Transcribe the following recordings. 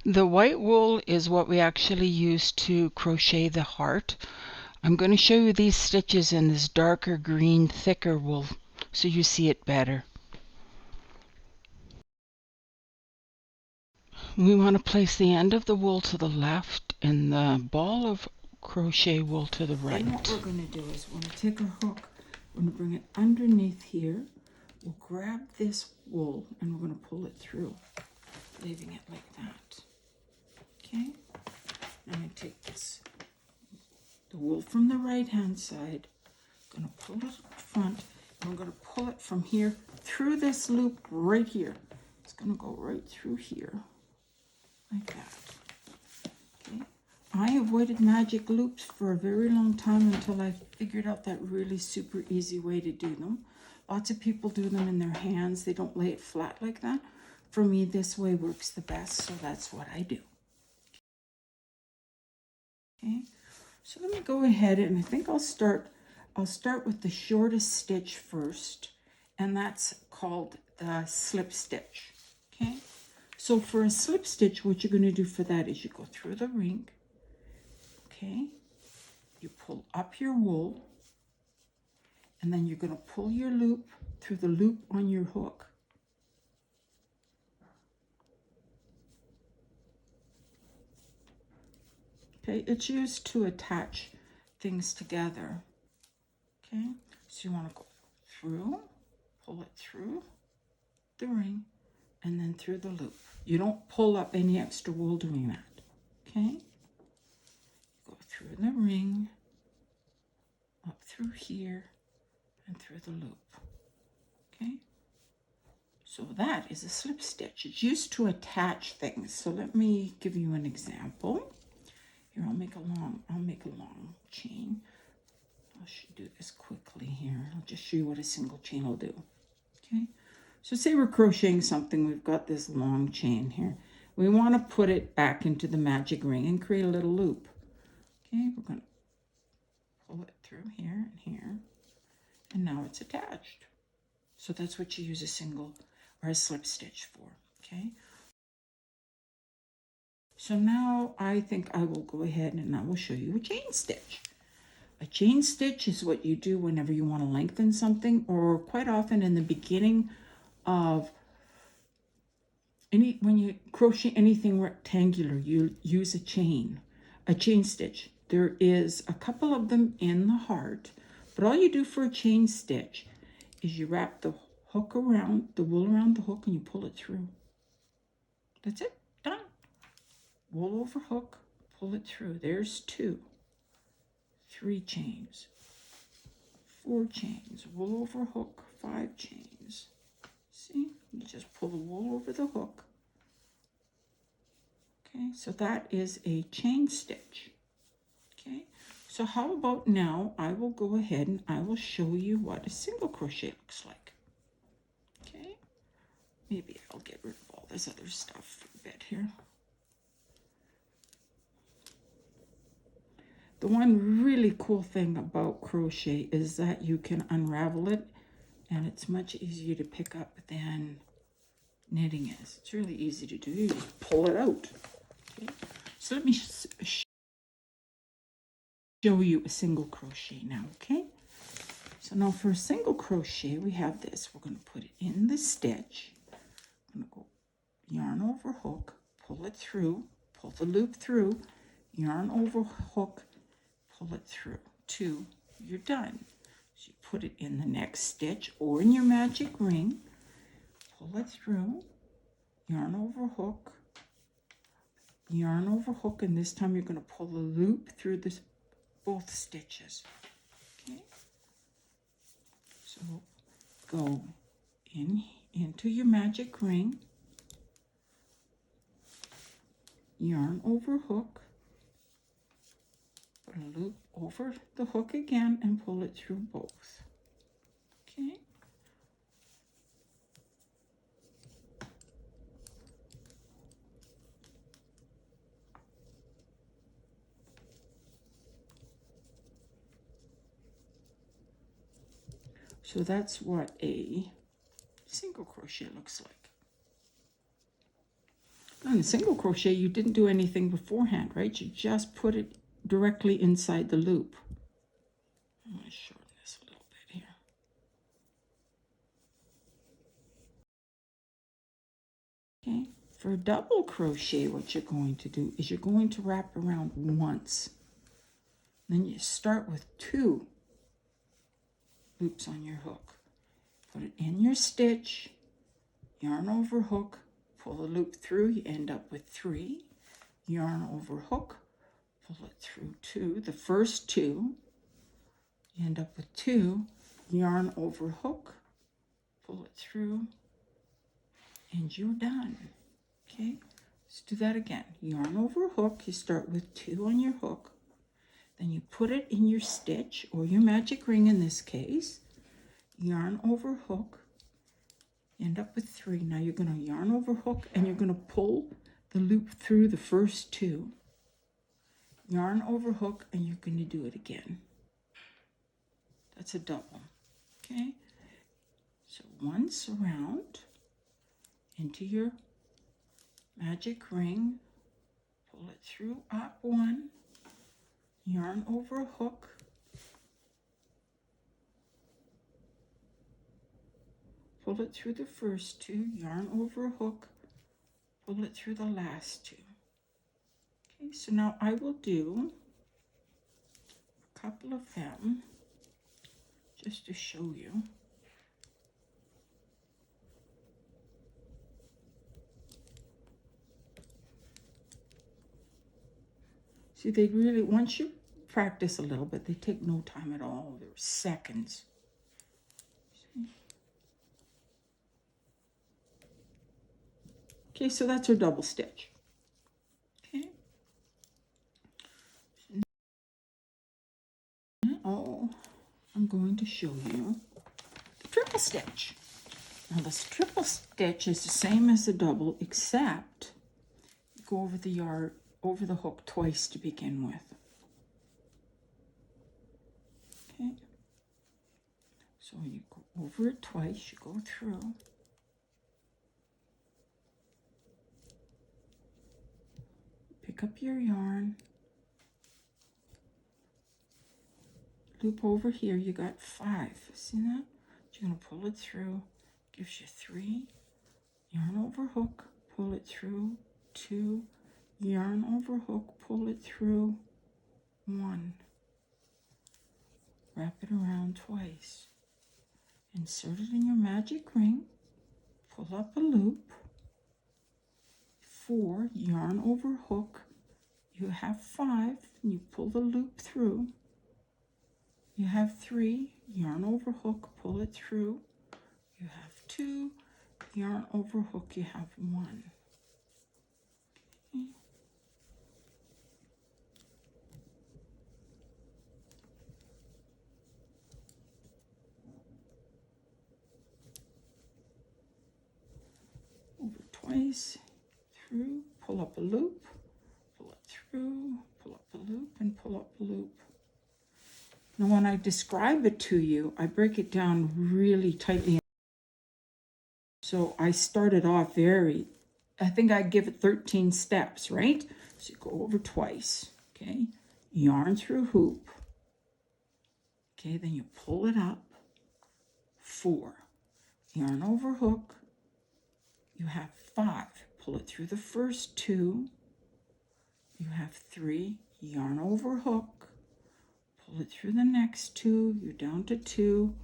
The white wool is what we actually use to crochet the heart. I'm going to show you these stitches in this darker green, thicker wool so you see it better. We want to place the end of the wool to the left and the ball of crochet wool to the right. Then what we're going to do is we're going to take our hook, we're going to bring it underneath here. We'll grab this wool and we're going to pull it through, leaving it like that. Okay? Now I take this, the wool from the right hand side, going to pull it up front, and we're going to pull it from here through this loop right here. It's going to go right through here, like that. Okay? I avoided magic loops for a very long time until I figured out that really super easy way to do them. Lots of people do them in their hands. They don't lay it flat like that. For me, this way works the best, so that's what I do. Okay, so let me go ahead and I think I'll start with the shortest stitch first, and that's called the slip stitch. Okay, so for a slip stitch, what you're going to do for that is you go through the ring. Okay, you pull up your wool, and then you're going to pull your loop through the loop on your hook. Okay, it's used to attach things together. Okay, so you want to go through, pull it through the ring, and then through the loop. You don't pull up any extra wool doing that. Okay, go through the ring, up through here, and through the loop. Okay, so that is a slip stitch. It's used to attach things. So let me give you an example. Here, I'll make a long chain. I should do this quickly here. I'll just show you what a single chain will do. Okay, so say we're crocheting something. We've got this long chain here. We want to put it back into the magic ring and create a little loop. Okay, we're going to pull it through here and here, and now it's attached. So that's what you use a single or a slip stitch for. Okay, so now I think I will go ahead and I will show you a chain stitch. A chain stitch is what you do whenever you want to lengthen something, or quite often in the beginning of when you crochet anything rectangular, you use a chain stitch. There is a couple of them in the heart, but all you do for a chain stitch is you wrap the hook around, the wool around the hook, and you pull it through. That's it, done. Wool over hook, pull it through. There's 2, 3 chains, 4 chains, wool over hook, 5 chains. See, you just pull the wool over the hook. Okay, so that is a chain stitch. Okay, so how about now I will go ahead and I will show you what a single crochet looks like. Okay, maybe I'll get rid of all this other stuff for a bit here. The one really cool thing about crochet is that you can unravel it, and it's much easier to pick up than knitting is. It's really easy to do. You just pull it out. Okay, so let me show you a single crochet now. Okay, so now for a single crochet we have this. We're going to put it in the stitch. I'm going to go yarn over hook, pull it through, pull the loop through, yarn over hook, pull it through. 2, you're done. So you put it in the next stitch or in your magic ring, pull it through, yarn over hook, and this time you're going to pull the loop through both stitches. Okay, so go into your magic ring, yarn over hook, put a loop over the hook again, and pull it through both. Okay, so that's what a single crochet looks like. On the single crochet, you didn't do anything beforehand, right? You just put it directly inside the loop. I'm going to shorten this a little bit here. Okay, for a double crochet, what you're going to do is you're going to wrap around once. Then you start with 2 loops on your hook. Put it in your stitch, yarn over hook, pull the loop through, you end up with 3, yarn over hook, pull it through 2, the first 2, you end up with 2, yarn over hook, pull it through, and you're done. Okay, let's do that again. Yarn over hook, you start with 2 on your hook, then you put it in your stitch, or your magic ring in this case, yarn over hook, end up with 3. Now you're going to yarn over hook and you're going to pull the loop through the first 2, yarn over hook, and you're going to do it again. That's a double. Okay, so once around into your magic ring, pull it through, up 1, yarn over hook, pull it through the first 2, yarn over hook, pull it through the last 2. Okay, so now I will do a couple of them just to show you. See, they really, once you practice a little bit, they take no time at all. They're seconds. See? Okay, so that's our double stitch. Okay. Now I'm going to show you the triple stitch. Now this triple stitch is the same as the double, except you go over the hook twice to begin with. Okay, so you go over it twice, you go through, pick up your yarn, loop over here, you got 5, see that? You're going to pull it through, gives you 3, yarn over hook, pull it through, 2, yarn over hook, pull it through, 1, wrap it around twice, insert it in your magic ring, pull up a loop, 4, yarn over hook, you have 5, and you pull the loop through, you have 3, yarn over hook, pull it through, you have 2, yarn over hook, you have 1. Okay. Over twice, through, pull up a loop, pull it through, pull up a loop, and pull up a loop. Now when I describe it to you, I break it down really tightly. So I started off I think I give it 13 steps, right? So you go over twice, okay? Yarn through hoop. Okay, then you pull it up. 4, yarn over hook. You have 5, pull it through the first 2. You have 3, yarn over hook. Pull it through the next 2, you're down to 2,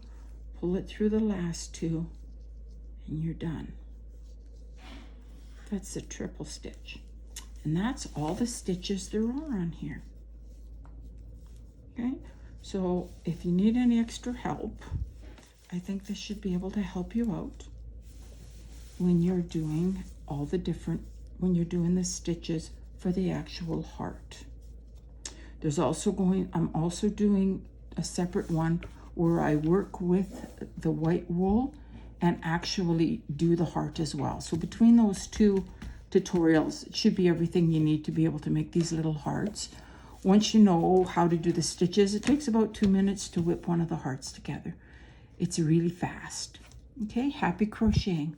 pull it through the last 2, and you're done. That's the triple stitch. And that's all the stitches there are on here. Okay, so if you need any extra help, I think this should be able to help you out when you're doing when you're doing the stitches for the actual heart. I'm also doing a separate one where I work with the white wool and actually do the heart as well. So between those 2 tutorials, it should be everything you need to be able to make these little hearts. Once you know how to do the stitches, it takes about 2 minutes to whip one of the hearts together. It's really fast. Okay, happy crocheting.